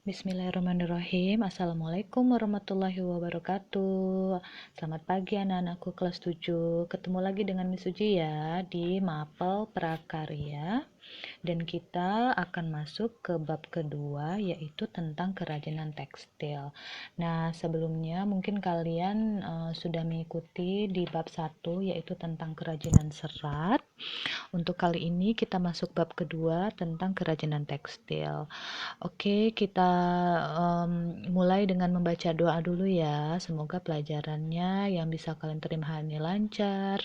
Bismillahirrahmanirrahim. Assalamualaikum warahmatullahi wabarakatuh. Selamat pagi anak-anakku kelas 7. Ketemu lagi dengan Miss Uji ya di Mapel Prakarya. Dan kita akan masuk ke bab kedua, yaitu tentang kerajinan tekstil. Nah, sebelumnya mungkin kalian sudah mengikuti di bab 1, yaitu tentang kerajinan serat. Untuk kali ini kita masuk bab kedua tentang kerajinan tekstil. Oke, kita mulai dengan membaca doa dulu ya. Semoga pelajarannya yang bisa kalian terima hari ini lancar,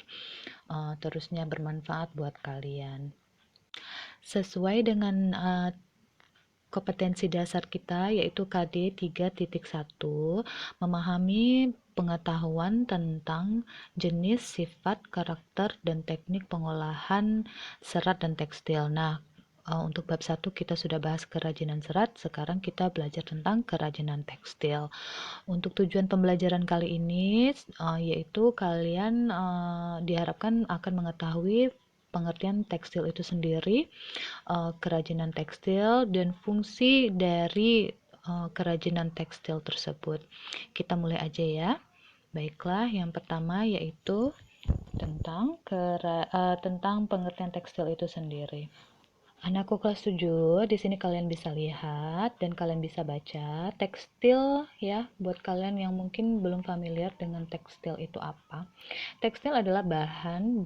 terusnya bermanfaat buat kalian. Sesuai dengan kompetensi dasar kita yaitu KD 3.1, memahami pengetahuan tentang jenis, sifat, karakter, dan teknik pengolahan serat dan tekstil. Nah, untuk bab 1 kita sudah bahas kerajinan serat, sekarang kita belajar tentang kerajinan tekstil. Untuk tujuan pembelajaran kali ini yaitu kalian diharapkan akan mengetahui pengertian tekstil itu sendiri, kerajinan tekstil, dan fungsi dari kerajinan tekstil tersebut. Kita mulai aja ya. Baiklah, yang pertama yaitu tentang pengertian tekstil itu sendiri. Anakku kelas 7, di sini kalian bisa lihat dan kalian bisa baca tekstil ya. Buat kalian yang mungkin belum familiar dengan tekstil itu apa. Tekstil adalah bahan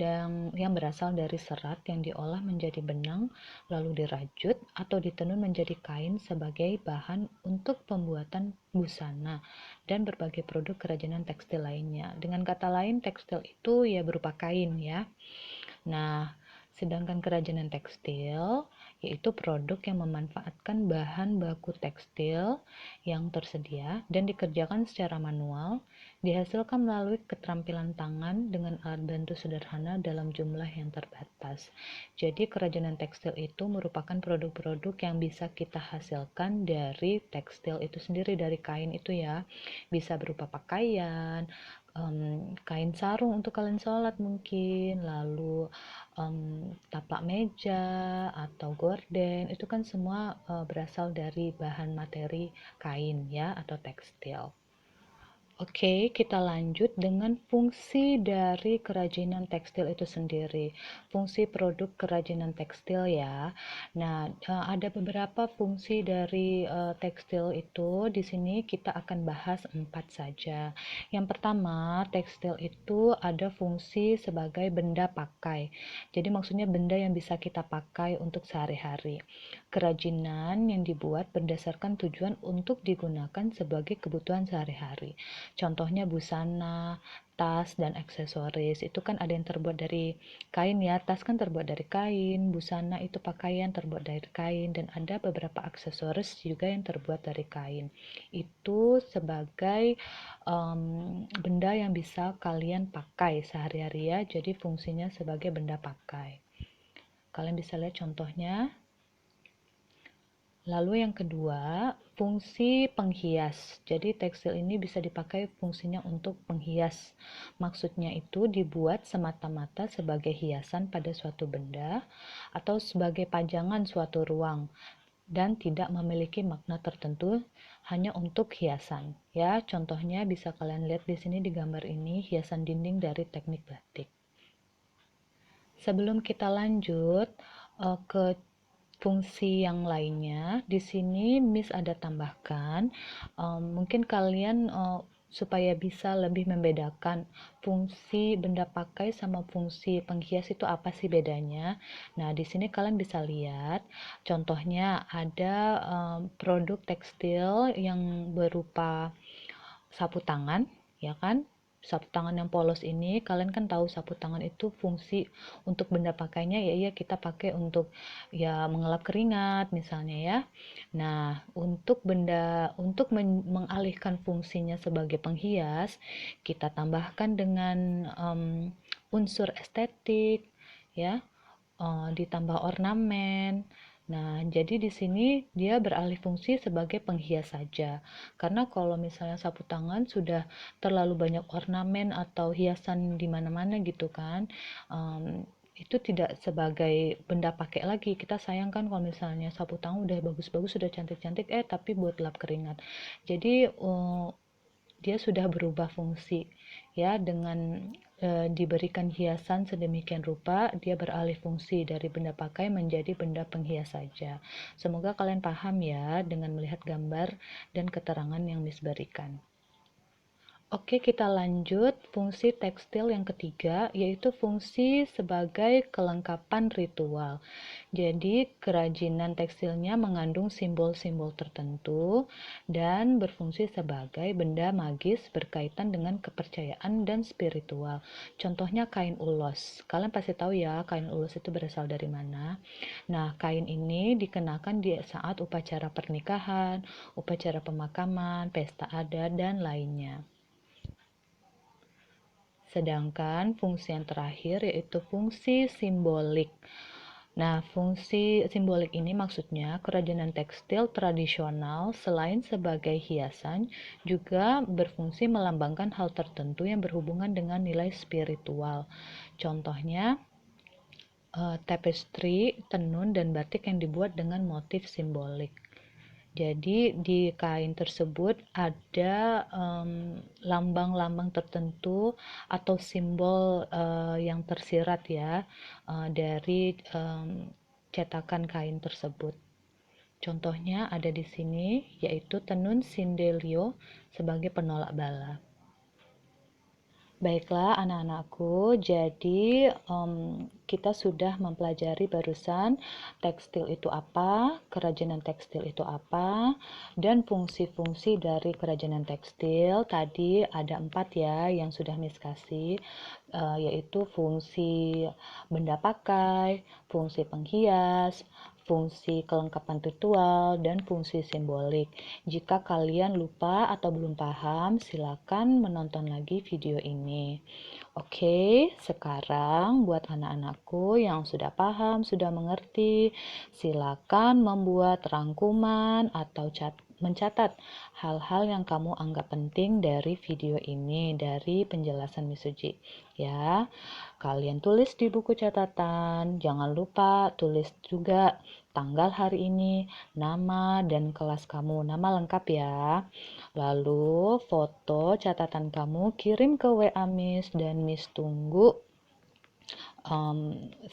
yang berasal dari serat yang diolah menjadi benang, lalu dirajut atau ditenun menjadi kain sebagai bahan untuk pembuatan busana dan berbagai produk kerajinan tekstil lainnya. Dengan kata lain, tekstil itu ya berupa kain ya. Nah, sedangkan kerajinan tekstil yaitu produk yang memanfaatkan bahan baku tekstil yang tersedia dan dikerjakan secara manual, dihasilkan melalui keterampilan tangan dengan alat bantu sederhana dalam jumlah yang terbatas. Jadi kerajinan tekstil itu merupakan produk-produk yang bisa kita hasilkan dari tekstil itu sendiri, dari kain itu ya. Bisa berupa pakaian, kain sarung untuk kalian sholat mungkin, lalu tapak meja atau gorden, itu kan semua berasal dari bahan materi kain ya atau tekstil. Oke, kita lanjut dengan fungsi dari kerajinan tekstil itu sendiri. Fungsi produk kerajinan tekstil ya. Nah, ada beberapa fungsi dari tekstil itu. Di sini kita akan bahas 4 saja. Yang pertama, tekstil itu ada fungsi sebagai benda pakai. Jadi maksudnya benda yang bisa kita pakai untuk sehari-hari. Kerajinan yang dibuat berdasarkan tujuan untuk digunakan sebagai kebutuhan sehari-hari. Contohnya busana, tas, dan aksesoris. Itu kan ada yang terbuat dari kain ya. Tas kan terbuat dari kain, busana itu pakaian terbuat dari kain, dan ada beberapa aksesoris juga yang terbuat dari kain. Itu sebagai benda yang bisa kalian pakai sehari-hari ya. Jadi fungsinya sebagai benda pakai. Kalian bisa lihat contohnya. Lalu yang kedua, fungsi penghias. Jadi tekstil ini bisa dipakai fungsinya untuk penghias. Maksudnya itu dibuat semata-mata sebagai hiasan pada suatu benda atau sebagai pajangan suatu ruang dan tidak memiliki makna tertentu, hanya untuk hiasan. Ya, contohnya bisa kalian lihat di sini di gambar ini, hiasan dinding dari teknik batik. Sebelum kita lanjut ke fungsi yang lainnya, di sini Miss ada tambahkan, mungkin kalian supaya bisa lebih membedakan fungsi benda pakai sama fungsi penghias itu apa sih bedanya. Nah, di sini kalian bisa lihat, contohnya ada produk tekstil yang berupa sapu tangan, ya kan? Sapu tangan yang polos ini, kalian kan tahu sapu tangan itu fungsi untuk benda pakainya ya kita pakai untuk ya mengelap keringat misalnya ya. Nah, untuk mengalihkan fungsinya sebagai penghias, kita tambahkan dengan unsur estetik ya, ditambah ornamen. Nah, jadi di sini dia beralih fungsi sebagai penghias saja. Karena kalau misalnya sapu tangan sudah terlalu banyak ornamen atau hiasan di mana-mana gitu kan, itu tidak sebagai benda pakai lagi. Kita sayang kan kalau misalnya sapu tangan udah bagus-bagus, sudah cantik-cantik, tapi buat lap keringat. Jadi dia sudah berubah fungsi ya, dengan diberikan hiasan sedemikian rupa, dia beralih fungsi dari benda pakai menjadi benda penghias saja. Semoga kalian paham ya dengan melihat gambar dan keterangan yang Miss berikan. Oke, kita lanjut fungsi tekstil yang ketiga, yaitu fungsi sebagai kelengkapan ritual. Jadi, kerajinan tekstilnya mengandung simbol-simbol tertentu dan berfungsi sebagai benda magis berkaitan dengan kepercayaan dan spiritual. Contohnya kain ulos. Kalian pasti tahu ya, kain ulos itu berasal dari mana. Nah, kain ini dikenakan di saat upacara pernikahan, upacara pemakaman, pesta adat, dan lainnya. Sedangkan fungsi yang terakhir yaitu fungsi simbolik. Nah, fungsi simbolik ini maksudnya kerajinan tekstil tradisional selain sebagai hiasan juga berfungsi melambangkan hal tertentu yang berhubungan dengan nilai spiritual. Contohnya, tapestry, tenun, dan batik yang dibuat dengan motif simbolik. Jadi di kain tersebut ada lambang-lambang tertentu atau simbol yang tersirat ya, dari cetakan kain tersebut. Contohnya ada di sini, yaitu tenun Sindelio sebagai penolak bala. Baiklah anak-anakku, jadi kita sudah mempelajari barusan tekstil itu apa, kerajinan tekstil itu apa, dan fungsi-fungsi dari kerajinan tekstil. Tadi ada 4 ya yang sudah Miss kasih, yaitu fungsi benda pakai, fungsi penghias, fungsi kelengkapan ritual, dan fungsi simbolik. Jika kalian lupa atau belum paham, silakan menonton lagi video ini. Oke, sekarang buat anak-anakku yang sudah paham, sudah mengerti, silakan membuat rangkuman atau mencatat hal-hal yang kamu anggap penting dari video ini, dari penjelasan Miss Suji. Ya, kalian tulis di buku catatan. Jangan lupa tulis juga tanggal hari ini, nama dan kelas kamu, nama lengkap ya. Lalu foto catatan kamu kirim ke WA Miss dan Miss tunggu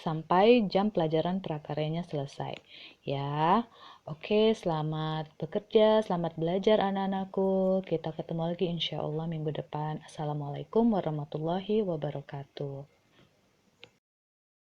sampai jam pelajaran prakaryanya selesai ya. Oke, selamat bekerja, selamat belajar anak-anakku. Kita ketemu lagi insya Allah minggu depan. Assalamualaikum warahmatullahi wabarakatuh.